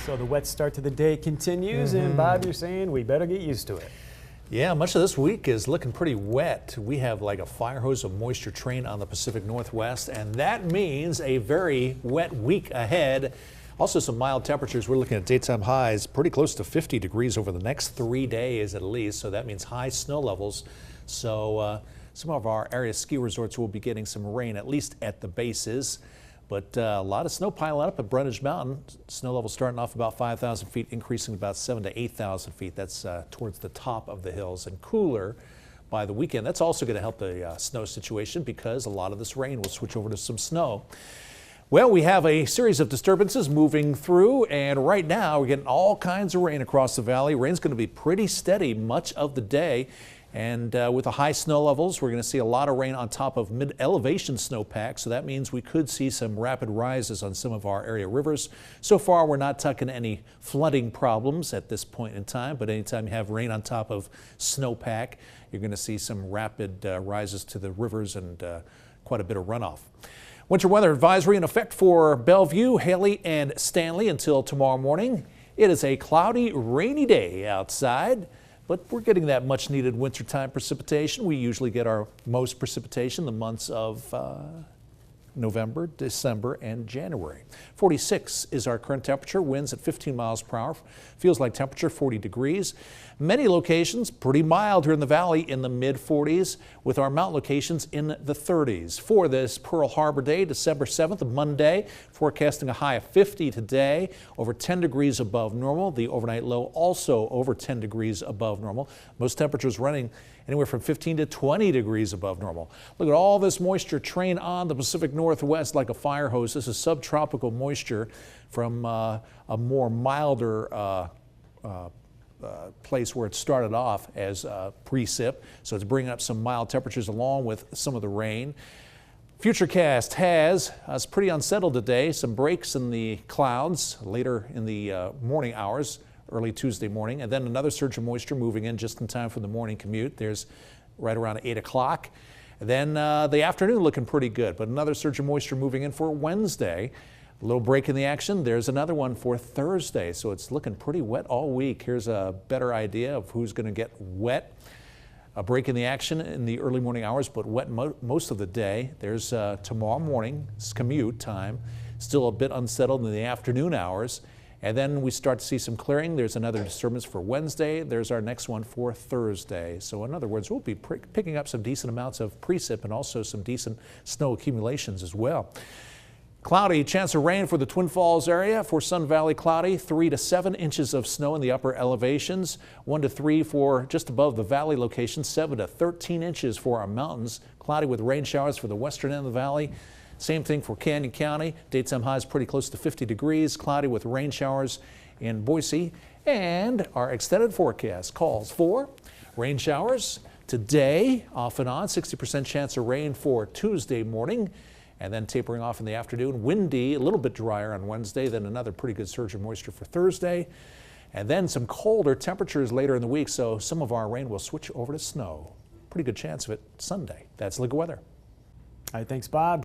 So the wet start to the day continues, and Bob, you're saying we better get used to it. Yeah, much of this week is looking pretty wet. We have like a fire hose of moisture train on the Pacific Northwest, and that means a very wet week ahead. Also some mild temperatures. We're looking at daytime highs pretty close to 50 degrees over the next 3 days at least, so that means high snow levels. So some of our area ski resorts will be getting some rain, at least at the bases. But a lot of snow piling up at Brundage Mountain. Snow level starting off about 5,000 feet, increasing about 7,000 to 8,000 feet. That's towards the top of the hills, and cooler by the weekend. That's also going to help the snow situation because a lot of this rain will switch over to some snow. Well, we have a series of disturbances moving through, and right now we're getting all kinds of rain across the valley. Rain's going to be pretty steady much of the day. And with the high snow levels, we're going to see a lot of rain on top of mid-elevation snowpack. So that means we could see some rapid rises on some of our area rivers. So far, we're not tucking any flooding problems at this point in time. But anytime you have rain on top of snowpack, you're going to see some rapid rises to the rivers and quite a bit of runoff. Winter weather advisory in effect for Bellevue, Haley, and Stanley until tomorrow morning. It is a cloudy, rainy day outside. But we're getting that much needed wintertime precipitation. We usually get our most precipitation the months of November, December, and January. 46 is our current temperature, winds at 15 miles per hour. Feels like temperature 40 degrees. Many locations pretty mild here in the valley in the mid 40s, with our mountain locations in the 30s. For this Pearl Harbor Day, December 7th, Monday, forecasting a high of 50 today, over 10 degrees above normal. The overnight low also over 10 degrees above normal. Most temperatures running anywhere from 15 to 20 degrees above normal. Look at all this moisture train on the Pacific Northwest like a fire hose. This is subtropical moisture from a more milder place where it started off as precip. So it's bringing up some mild temperatures along with some of the rain. Futurecast has us pretty unsettled today. Some breaks in the clouds later in the morning hours, early Tuesday morning, and then another surge of moisture moving in just in time for the morning commute. There's right around 8 o'clock. Then the afternoon looking pretty good, but another surge of moisture moving in for Wednesday. A little break in the action. There's another one for Thursday, so it's looking pretty wet all week. Here's a better idea of who's going to get wet. A break in the action in the early morning hours, but wet most of the day. There's tomorrow morning's commute time, still a bit unsettled in the afternoon hours. And then we start to see some clearing. There's another disturbance for Wednesday. There's our next one for Thursday. So in other words, we'll be picking up some decent amounts of precip and also some decent snow accumulations as well. Cloudy, chance of rain for the Twin Falls area. For Sun Valley, cloudy, 3 to 7 inches of snow in the upper elevations, 1 to 3 for just above the valley locations, 7 to 13 inches for our mountains. Cloudy with rain showers for the western end of the valley. Same thing for Canyon County. Daytime highs pretty close to 50 degrees. Cloudy with rain showers in Boise. And our extended forecast calls for rain showers today, off and on, 60% chance of rain for Tuesday morning, and then tapering off in the afternoon. Windy, a little bit drier on Wednesday, then another pretty good surge of moisture for Thursday. And then some colder temperatures later in the week, so some of our rain will switch over to snow. Pretty good chance of it Sunday. That's look at weather. All right, thanks, Bob.